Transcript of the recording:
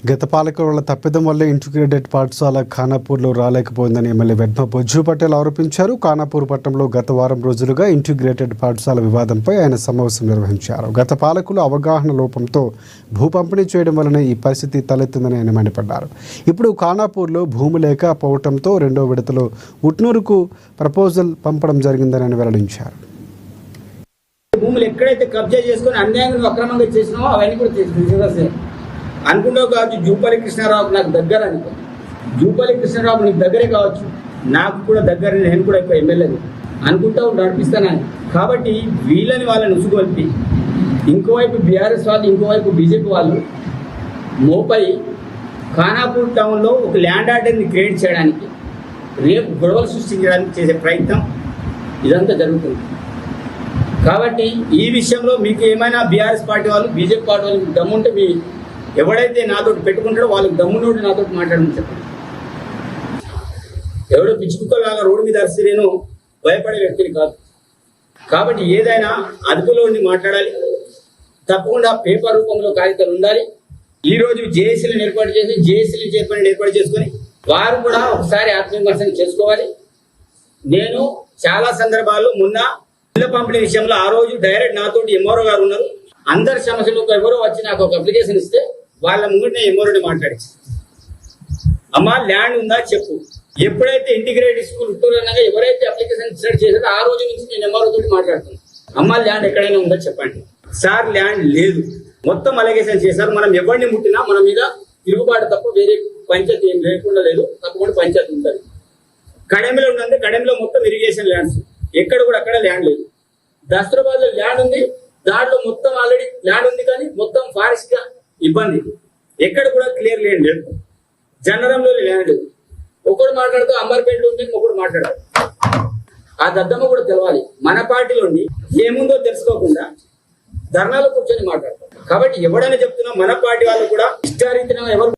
గత పాలకుల వల్ల తప్పిదం వల్లే ఇంటిగ్రేటెడ్ పాఠశాల ఖానాపూర్లో రాలేకపోయిందని ఎమ్మెల్యే వెడ్మ బొజ్జు పటేల్ ఆరోపించారు. ఖానాపూర్ పట్టణంలో గత వారం రోజులుగా ఇంటిగ్రేటెడ్ పాఠశాల వివాదంపై ఆయన సమావేశం నిర్వహించారు. గత పాలకులు అవగాహన లోపంతో భూ పంపిణీ చేయడం వల్లనే ఈ పరిస్థితి తలెత్తిందని ఆయన మండిపడ్డారు. ఇప్పుడు ఖానాపూర్లో భూమి లేకపోవడంతో రెండో విడతలో ఉట్నూరుకు ప్రపోజల్ పంపడం జరిగిందని ఆయన వెల్లడించారు. భూములు ఎక్కడైతే కబ్జా చేసుకుని అన్యాయంగా అక్రమంగా చేసినామో అవన్నీ కూడా తీసుకొస్తే అనుకుంటావు కావచ్చు. జూపల్లి కృష్ణారావు నాకు దగ్గర అనుకో, జూపల్లి కృష్ణారావు నీకు దగ్గరే కావచ్చు, నాకు కూడా దగ్గర, నేను కూడా ఎక్కువ ఎమ్మెల్యేని అనుకుంటా నడిపిస్తాను. కాబట్టి వీళ్ళని వాళ్ళని ఉసుగొల్పి ఇంకోవైపు బీఆర్ఎస్ వాళ్ళు, ఇంకోవైపు బీజేపీ వాళ్ళు మోపై ఖానాపూర్ టౌన్లో ఒక ల్యాండ్ ఆర్డర్ని క్రియేట్ చేయడానికి, రేపు గొడవలు సృష్టించడానికి చేసే ప్రయత్నం ఇదంతా జరుగుతుంది. కాబట్టి ఈ విషయంలో మీకు ఏమైనా బీఆర్ఎస్ పార్టీ వాళ్ళు, బీజేపీ పార్టీ వాళ్ళకి దమ్ముంటే మీ ఎవడైతే నాతో పెట్టుకుంటాడో వాళ్ళకి దమ్మునోడు నాతో మాట్లాడమని చెప్పండి. ఎవడో పిచ్చుకుక్కలాగా రోడ్డు మీద అరిసి నేను భయపడే వ్యక్తిని కాదు. కాబట్టి ఏదైనా అదుపులో ఉండి మాట్లాడాలి. తప్పకుండా పేపర్ రూపంలో కాగితాలు ఉండాలి. ఈ రోజు జేఏసీలను ఏర్పాటు చేసి, జేఏసీలు చైర్మన్ ఏర్పాటు చేసుకుని వారు కూడా ఒకసారి ఆత్మవిమర్శన చేసుకోవాలి. నేను చాలా సందర్భాల్లో మొన్న ఇళ్ల పంపిణీ విషయంలో ఆ రోజు డైరెక్ట్ నాతోటి ఎంఆర్ఓ గారు ఉన్నారు. అందరి సమస్యలు ఎవరో వచ్చి నాకు ఒక అప్లికేషన్ ఇస్తే వాళ్ళ ముందు ఎంఆర్ఓని మాట్లాడించి, అమ్మా ల్యాండ్ ఉందా చెప్పు. ఎప్పుడైతే ఇంటిగ్రేటెడ్ స్కూల్ ఉట్టూరు అనగా ఎవరైతే అప్లికేషన్ సెట్ చేశారో ఆ రోజు నుంచి నేను ఎంఆర్ఓ తోటి మాట్లాడుతున్నాను. అమ్మా ల్యాండ్ ఎక్కడైనా ఉందా చెప్పండి. సార్ ల్యాండ్ లేదు, మొత్తం అలిగేషన్ చేశారు. మనం ఎవరిని ముట్టినా మన మీద తిరుగుబాటు తప్ప వేరే పంచాయతీ ఏం లేకుండా లేదు. తప్పకుండా పంచాయతీ ఉంటుంది. కడెంలో ఉన్నది, కడెంలో మొత్తం ఇరిగేషన్ ల్యాండ్స్, ఎక్కడ కూడా అక్కడ ల్యాండ్ లేదు. దస్తరాబాద్ లో ల్యాండ్ ఉంది, దాంట్లో మొత్తం ఆల్రెడీ ల్యాండ్ ఉంది, కానీ మొత్తం ఫారెస్ట్ గా ఇబ్బంది. ఎక్కడ కూడా క్లియర్ ల్యాండ్ లేదు. జనరంలో ల్యాండ్ ఒకడు మాట్లాడుతూ అంబర్పేటలో ఉంది, ఒకడు మాట్లాడారు. ఆ దద్దమ్మ కూడా తెలవాలి. మన పార్టీలోని ఏముందో తెలుసుకోకుండా ధర్నాలు కూర్చొని మాట్లాడతారు. కాబట్టి ఎవడైనా చెప్తున్నా మన పార్టీ వాళ్ళు కూడా ఇష్టారీతిన ఎవరు